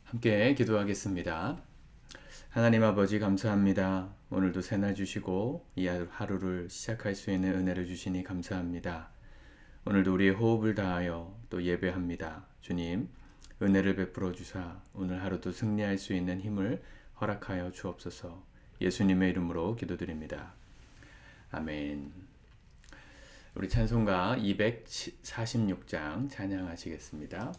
함께 기도하겠습니다. 하나님 아버지 감사합니다. 오늘도 새날 주시고 이 하루를 시작할 수 있는 은혜를 주시니 감사합니다. 오늘도 우리의 호흡을 다하여 또 예배합니다. 주님, 은혜를 베풀어 주사 오늘 하루도 승리할 수 있는 힘을 허락하여 주옵소서. 예수님의 이름으로 기도드립니다. 아멘. 우리 찬송가 246장 찬양하시겠습니다.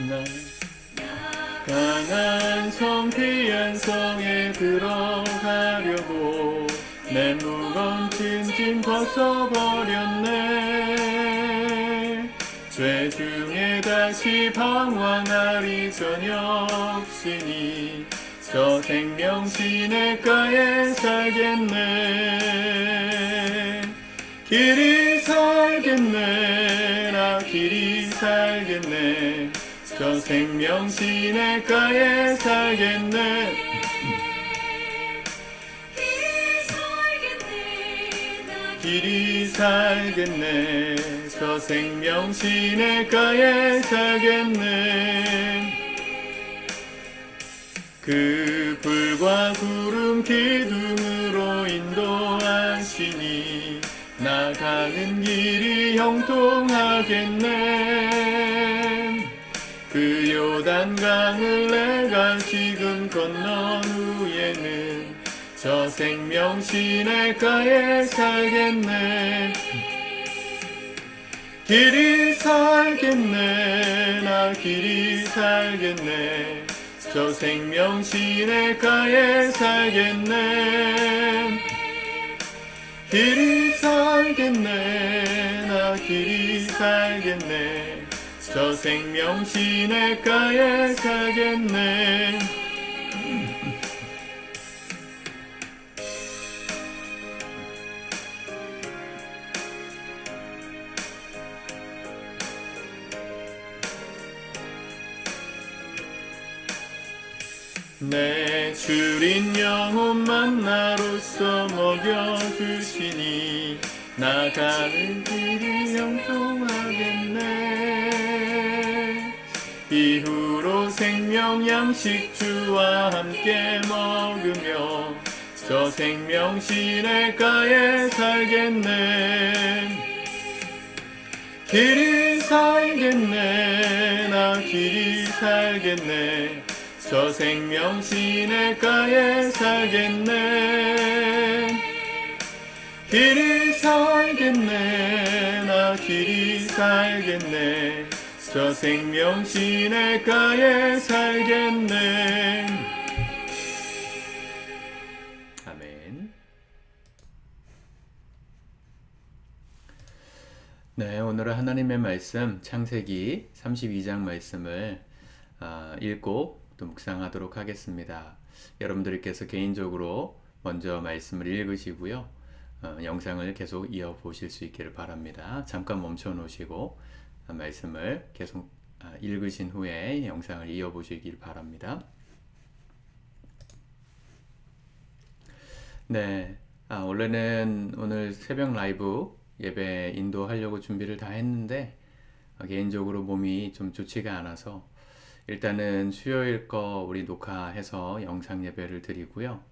나 강한 성 귀한 성에 들어가려고 내 무거운 짐 벗어버렸네. 죄 중에 다시 방황하리 전혀 없으니 저 생명 시냇가에 살겠네. 길이 살겠네. 나 길이 살겠네. 저 생명 시냇가에 살겠네. 길이 살겠네. 저 생명 시냇가에 살겠네. 그 불과 구름 기둥으로 인도하시니 나가는 길이 형통하겠네. 그 요단강을 내가 지금 건넌 후에는 저 생명 시냇가에 살겠네. 길이 살겠네. 나 길이 살겠네. 저 생명 시냇가에 살겠네. 길이 살겠네. 나 길이 살겠네. 저 생명 시냇가에 살겠네. 내 주린 영혼 만나로서 먹여주시니 나가는 길이 형통하겠네. 이후로 생명 양식 주와 함께 먹으며 저 생명 시냇가에 살겠네. 길이 살겠네. 나 길이 살겠네. 저 생명 시냇가에 살겠네. 길이 살겠네. 나 길이 살겠네. 저 생명 시냇가에 살겠네. 아멘. 네, 오늘은 하나님의 말씀 창세기 32장 말씀을 읽고 또 묵상하도록 하겠습니다. 여러분들께서 개인적으로 먼저 말씀을 읽으시고요. 영상을 계속 이어보실 수 있기를 바랍니다. 잠깐 멈춰 놓으시고 말씀을 계속 읽으신 후에 영상을 이어보시길 바랍니다. 네, 원래는 오늘 새벽 라이브 예배 인도하려고 준비를 다 했는데 개인적으로 몸이 좀 좋지가 않아서 일단은 수요일 거 우리 녹화해서 영상 예배를 드리고요.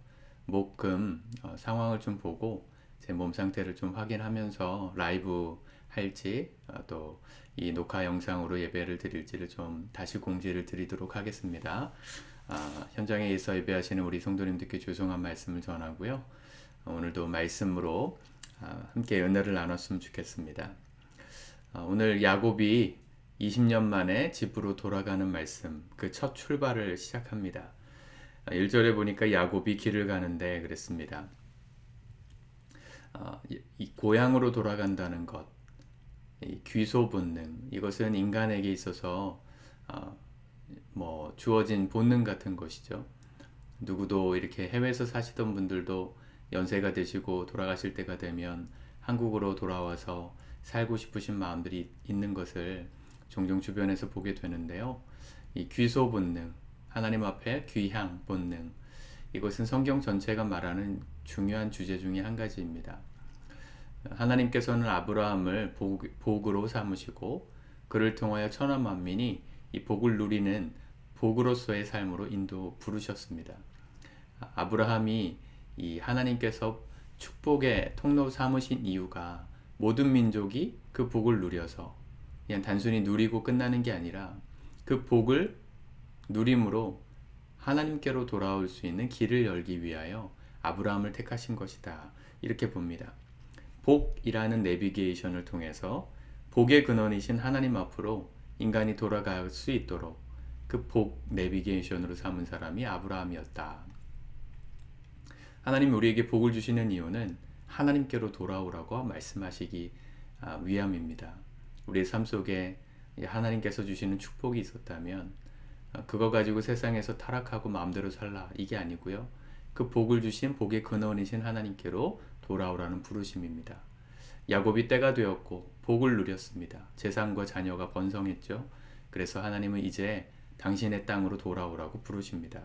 목금 상황을 좀 보고 제 몸 상태를 좀 확인하면서 라이브 할지 또 이 녹화 영상으로 예배를 드릴지를 좀 다시 공지를 드리도록 하겠습니다. 현장에서 예배하시는 우리 성도님들께 죄송한 말씀을 전하고요. 오늘도 말씀으로 함께 은혜를 나눴으면 좋겠습니다. 오늘 야곱이 20년 만에 집으로 돌아가는 말씀, 그 첫 출발을 시작합니다. 1절에 보니까 야곱이 길을 가는데 그랬습니다. 이 고향으로 돌아간다는 것, 이 귀소 본능, 이것은 인간에게 있어서 주어진 본능 같은 것이죠. 누구도 이렇게 해외에서 사시던 분들도 연세가 되시고 돌아가실 때가 되면 한국으로 돌아와서 살고 싶으신 마음들이 있는 것을 종종 주변에서 보게 되는데요. 이 귀소 본능, 하나님 앞에 귀향, 본능. 이것은 성경 전체가 말하는 중요한 주제 중에 한 가지입니다. 하나님께서는 아브라함을 복으로 삼으시고 그를 통하여 천하 만민이 이 복을 누리는 복으로서의 삶으로 부르셨습니다. 아브라함이 이 하나님께서 축복의 통로 삼으신 이유가 모든 민족이 그 복을 누려서 그냥 단순히 누리고 끝나는 게 아니라 그 복을 누림으로 하나님께로 돌아올 수 있는 길을 열기 위하여 아브라함을 택하신 것이다. 이렇게 봅니다. 복이라는 내비게이션을 통해서 복의 근원이신 하나님 앞으로 인간이 돌아갈 수 있도록 그 복 내비게이션으로 삼은 사람이 아브라함이었다. 하나님이 우리에게 복을 주시는 이유는 하나님께로 돌아오라고 말씀하시기 위함입니다. 우리의 삶 속에 하나님께서 주시는 축복이 있었다면 그거 가지고 세상에서 타락하고 마음대로 살라 이게 아니고요. 그 복을 주신 복의 근원이신 하나님께로 돌아오라는 부르심입니다. 야곱이 때가 되었고 복을 누렸습니다. 재산과 자녀가 번성했죠. 그래서 하나님은 이제 당신의 땅으로 돌아오라고 부르십니다.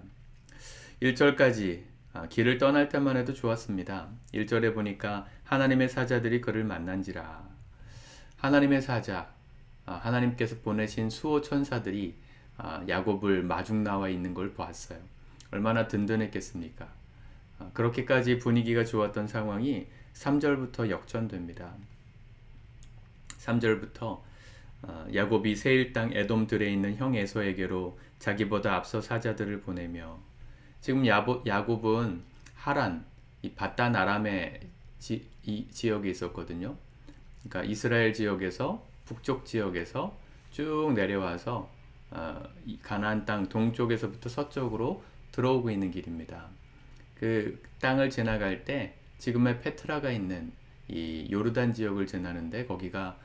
1절까지 길을 떠날 때만 해도 좋았습니다. 1절에 보니까 하나님의 사자들이 그를 만난지라. 하나님의 사자, 하나님께서 보내신 수호 천사들이 야곱을 마중 나와 있는 걸 보았어요. 얼마나 든든했겠습니까? 그렇게까지 분위기가 좋았던 상황이 3절부터 역전됩니다. 3절부터 야곱이 세일 땅 에돔들에 있는 형 에서에게로 자기보다 앞서 사자들을 보내며 지금 야곱은 하란, 이 바단 아람의 지역에 있었거든요. 그러니까 이스라엘 지역에서 북쪽 지역에서 쭉 내려와서 가나안 땅 동쪽에서부터 서쪽으로 들어오고 있는 길입니다. 그 땅을 지나갈 때 지금의 페트라가 있는 이 요르단 지역을 지나는데 거기가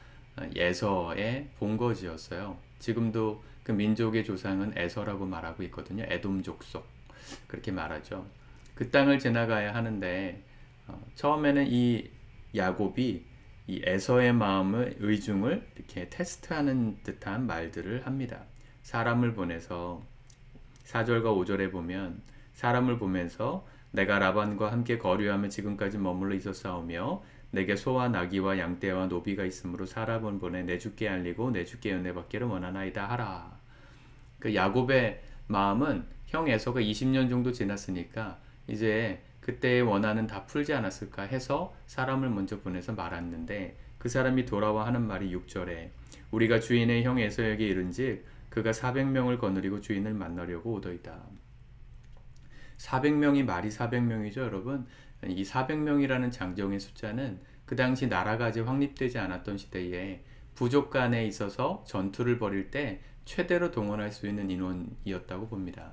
에서의 본거지였어요. 지금도 그 민족의 조상은 에서라고 말하고 있거든요. 에돔 족속 그렇게 말하죠. 그 땅을 지나가야 하는데 처음에는 이 야곱이 이 에서의 마음을 의중을 이렇게 테스트하는 듯한 말들을 합니다. 사람을 보내서 4절과 5절에 보면 사람을 보면서 내가 라반과 함께 거류하며 지금까지 머물러 있었사오며 내게 소와 나귀와 양떼와 노비가 있으므로 사람을 보내 내 주께 알리고 내 주께 은혜받기를 원하나이다 하라. 그 야곱의 마음은 형 에서가 20년 정도 지났으니까 이제 그때의 원한은 다 풀지 않았을까 해서 사람을 먼저 보내서 말았는데 그 사람이 돌아와 하는 말이 6절에 우리가 주인의 형 에서에게 이른즉 그가 400명을 거느리고 주인을 만나려고 오더이다. 400명이 말이 400명이죠, 여러분. 이 400명이라는 장정의 숫자는 그 당시 나라가 아직 확립되지 않았던 시대에 부족 간에 있어서 전투를 벌일 때 최대로 동원할 수 있는 인원이었다고 봅니다.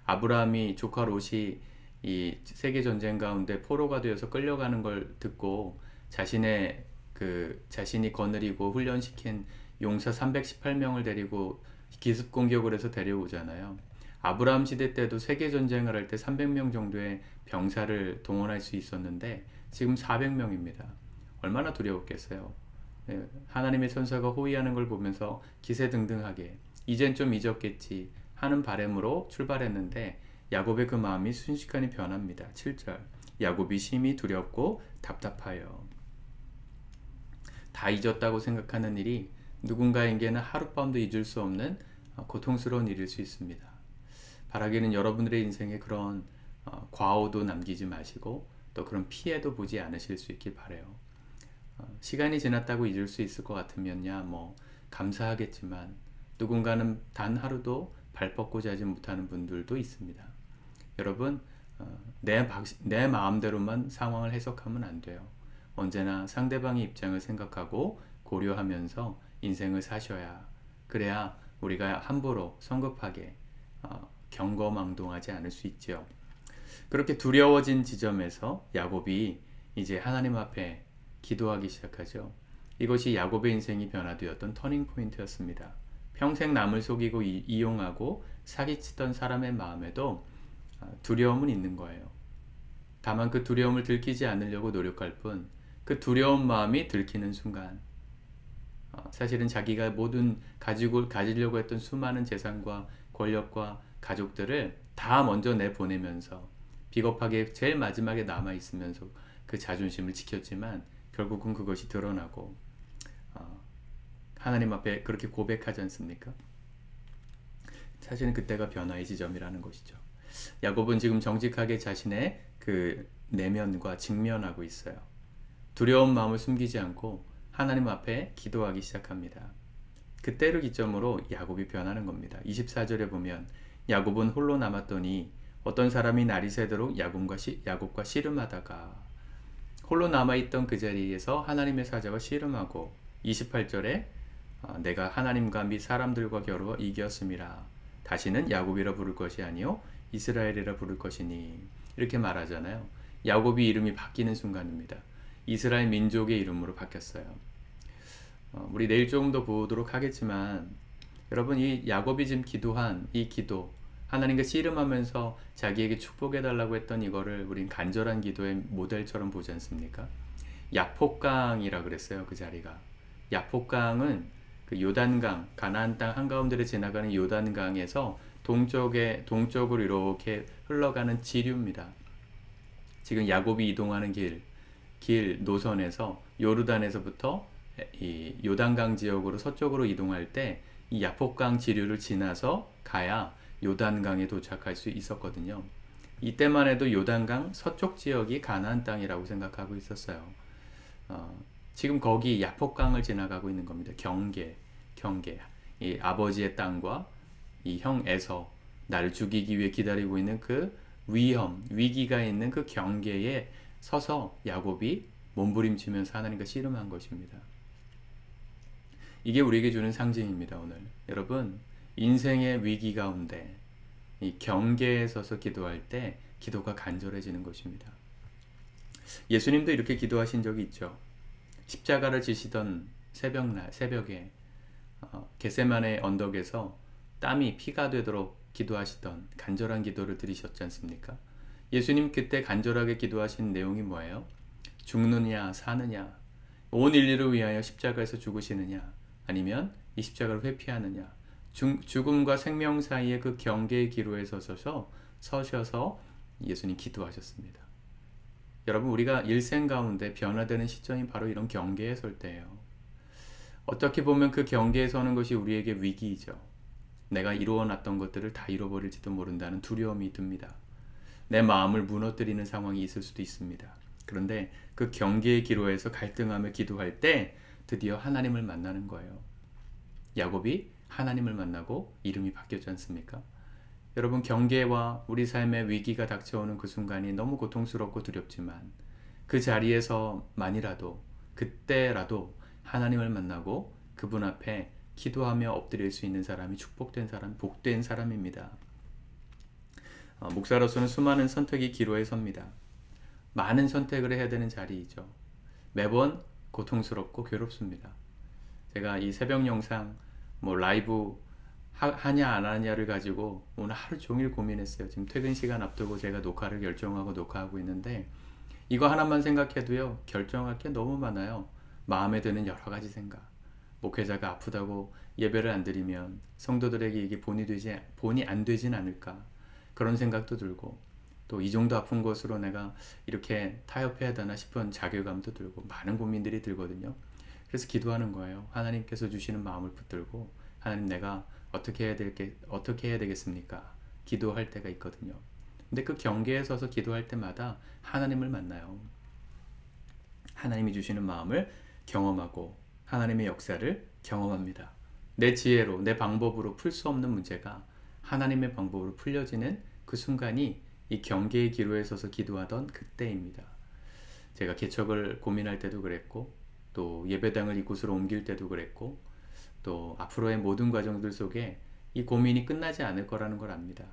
아브라함이 조카 롯이 이 세계 전쟁 가운데 포로가 되어서 끌려가는 걸 듣고 자신이 거느리고 훈련시킨 용사 318명을 데리고 기습 공격을 해서 데려오잖아요. 아브라함 시대 때도 세계 전쟁을 할 때 300명 정도의 병사를 동원할 수 있었는데 지금 400명입니다. 얼마나 두려웠겠어요. 하나님의 천사가 호위하는 걸 보면서 기세등등하게 이젠 좀 잊었겠지 하는 바람으로 출발했는데 야곱의 그 마음이 순식간에 변합니다. 7절 야곱이 심히 두렵고 답답하여. 다 잊었다고 생각하는 일이 누군가에게는 하룻밤도 잊을 수 없는 고통스러운 일일 수 있습니다. 바라기는 여러분들의 인생에 그런 과오도 남기지 마시고 또 그런 피해도 보지 않으실 수 있길 바라요. 시간이 지났다고 잊을 수 있을 것 같으면야 감사하겠지만 누군가는 단 하루도 발 뻗고 자지 못하는 분들도 있습니다. 여러분 내 마음대로만 상황을 해석하면 안 돼요. 언제나 상대방의 입장을 생각하고 고려하면서 인생을 사셔야 그래야 우리가 함부로 성급하게 경거망동하지 않을 수 있죠. 그렇게 두려워진 지점에서 야곱이 이제 하나님 앞에 기도하기 시작하죠. 이것이 야곱의 인생이 변화되었던 터닝 포인트였습니다. 평생 남을 속이고 이용하고 사기치던 사람의 마음에도 두려움은 있는 거예요. 다만 그 두려움을 들키지 않으려고 노력할 뿐 그 두려운 마음이 들키는 순간 사실은 자기가 모든 가지려고 했던 수많은 재산과 권력과 가족들을 다 먼저 내보내면서 비겁하게 제일 마지막에 남아있으면서 그 자존심을 지켰지만 결국은 그것이 드러나고 하나님 앞에 그렇게 고백하지 않습니까? 사실은 그때가 변화의 지점이라는 것이죠. 야곱은 지금 정직하게 자신의 그 내면과 직면하고 있어요. 두려운 마음을 숨기지 않고 하나님 앞에 기도하기 시작합니다. 그때를 기점으로 야곱이 변하는 겁니다. 24절에 보면 야곱은 홀로 남았더니 어떤 사람이 날이 새도록 야곱과 씨름하다가 홀로 남아있던 그 자리에서 하나님의 사자가 씨름하고 28절에 내가 하나님과 및 사람들과 겨루어 이겼음이라 다시는 야곱이라 부를 것이 아니요 이스라엘이라 부를 것이니 이렇게 말하잖아요. 야곱이 이름이 바뀌는 순간입니다. 이스라엘 민족의 이름으로 바뀌었어요. 우리 내일 조금 더 보도록 하겠지만 여러분 이 야곱이 지금 기도한 이 기도 하나님과 씨름하면서 자기에게 축복해달라고 했던 이거를 우린 간절한 기도의 모델처럼 보지 않습니까? 야폭강이라 그랬어요. 그 자리가. 야폭강은 그 요단강, 가나안 땅 한가운데를 지나가는 요단강에서 동쪽으로 이렇게 흘러가는 지류입니다. 지금 야곱이 이동하는 길 노선에서 요르단에서부터 이 요단강 지역으로 서쪽으로 이동할 때 이 야폭강 지류를 지나서 가야 요단강에 도착할 수 있었거든요. 이때만 해도 요단강 서쪽 지역이 가나안 땅이라고 생각하고 있었어요. 지금 거기 야폭강을 지나가고 있는 겁니다. 경계. 이 아버지의 땅과 이 형 에서 나를 죽이기 위해 기다리고 있는 그 위기가 있는 그 경계에 서서 야곱이 몸부림치면서 하나님과 씨름한 것입니다. 이게 우리에게 주는 상징입니다. 오늘 여러분 인생의 위기 가운데 이 경계에 서서 기도할 때 기도가 간절해지는 것입니다. 예수님도 이렇게 기도하신 적이 있죠. 십자가를 지시던 새벽에 겟세마네 언덕에서 땀이 피가 되도록 기도하시던 간절한 기도를 드리셨지 않습니까? 예수님 그때 간절하게 기도하신 내용이 뭐예요? 죽느냐 사느냐 온 인류를 위하여 십자가에서 죽으시느냐 아니면 이 십자가를 회피하느냐 죽음과 생명 사이의 그 경계의 기로에 서셔서 예수님 기도하셨습니다. 여러분 우리가 일생 가운데 변화되는 시점이 바로 이런 경계에 설 때예요. 어떻게 보면 그 경계에 서는 것이 우리에게 위기이죠. 내가 이루어놨던 것들을 다 잃어버릴지도 모른다는 두려움이 듭니다. 내 마음을 무너뜨리는 상황이 있을 수도 있습니다. 그런데 그 경계의 기로에서 갈등하며 기도할 때 드디어 하나님을 만나는 거예요. 야곱이 하나님을 만나고 이름이 바뀌었지 않습니까? 여러분 경계와 우리 삶의 위기가 닥쳐오는 그 순간이 너무 고통스럽고 두렵지만 그 자리에서만이라도 그때라도 하나님을 만나고 그분 앞에 기도하며 엎드릴 수 있는 사람이 축복된 사람, 복된 사람입니다. 목사로서는 수많은 선택의 기로에 섭니다. 많은 선택을 해야 되는 자리이죠. 매번 고통스럽고 괴롭습니다. 제가 이 새벽 영상 라이브 하냐 안 하냐를 가지고 오늘 하루 종일 고민했어요. 지금 퇴근 시간 앞두고 제가 녹화를 결정하고 녹화하고 있는데 이거 하나만 생각해도요 결정할 게 너무 많아요. 마음에 드는 여러 가지 생각. 목회자가 아프다고 예배를 안 드리면 성도들에게 이게 본이 안 되진 않을까 그런 생각도 들고 또 이 정도 아픈 것으로 내가 이렇게 타협해야 되나 싶은 자괴감도 들고 많은 고민들이 들거든요. 그래서 기도하는 거예요. 하나님께서 주시는 마음을 붙들고 하나님 내가 어떻게 해야 되겠습니까? 기도할 때가 있거든요. 근데 그 경계에 서서 기도할 때마다 하나님을 만나요. 하나님이 주시는 마음을 경험하고 하나님의 역사를 경험합니다. 내 지혜로 내 방법으로 풀 수 없는 문제가 하나님의 방법으로 풀려지는 그 순간이 이 경계의 기로에 서서 기도하던 그때입니다. 제가 개척을 고민할 때도 그랬고 또 예배당을 이곳으로 옮길 때도 그랬고 또 앞으로의 모든 과정들 속에 이 고민이 끝나지 않을 거라는 걸 압니다.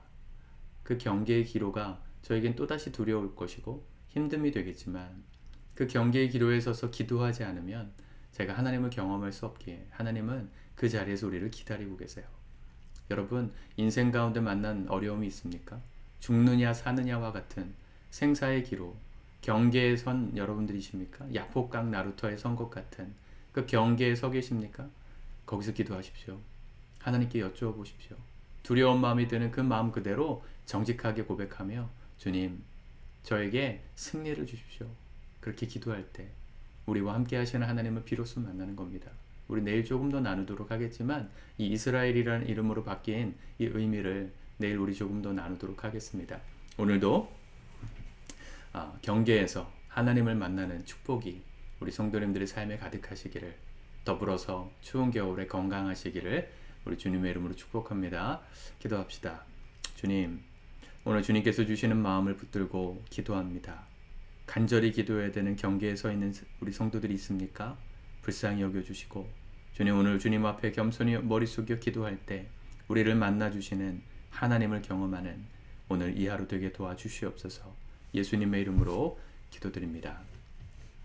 그 경계의 기로가 저에겐 또다시 두려울 것이고 힘듦이 되겠지만 그 경계의 기로에 서서 기도하지 않으면 제가 하나님을 경험할 수 없기에 하나님은 그 자리에서 우리를 기다리고 계세요. 여러분 인생 가운데 만난 어려움이 있습니까? 죽느냐 사느냐와 같은 생사의 기로 경계에 선 여러분들이십니까? 야폭강 나루터에 선 것 같은 그 경계에 서 계십니까? 거기서 기도하십시오. 하나님께 여쭈어 보십시오. 두려운 마음이 드는 그 마음 그대로 정직하게 고백하며 주님, 저에게 승리를 주십시오. 그렇게 기도할 때 우리와 함께 하시는 하나님을 비로소 만나는 겁니다. 우리 내일 조금 더 나누도록 하겠지만 이 이스라엘이라는 이름으로 바뀐 이 의미를 내일 우리 조금 더 나누도록 하겠습니다. 오늘도 경계에서 하나님을 만나는 축복이 우리 성도님들의 삶에 가득하시기를, 더불어서 추운 겨울에 건강하시기를 우리 주님의 이름으로 축복합니다. 기도합시다. 주님, 오늘 주님께서 주시는 마음을 붙들고 기도합니다. 간절히 기도해야 되는 경계에 서 있는 우리 성도들이 있습니까? 불쌍히 여겨주시고, 주님, 오늘 주님 앞에 겸손히 머리 숙여 기도할 때 우리를 만나주시는 하나님을 경험하는 오늘 이 하루 되게 도와주시옵소서. 예수님의 이름으로 기도드립니다.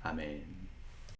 아멘.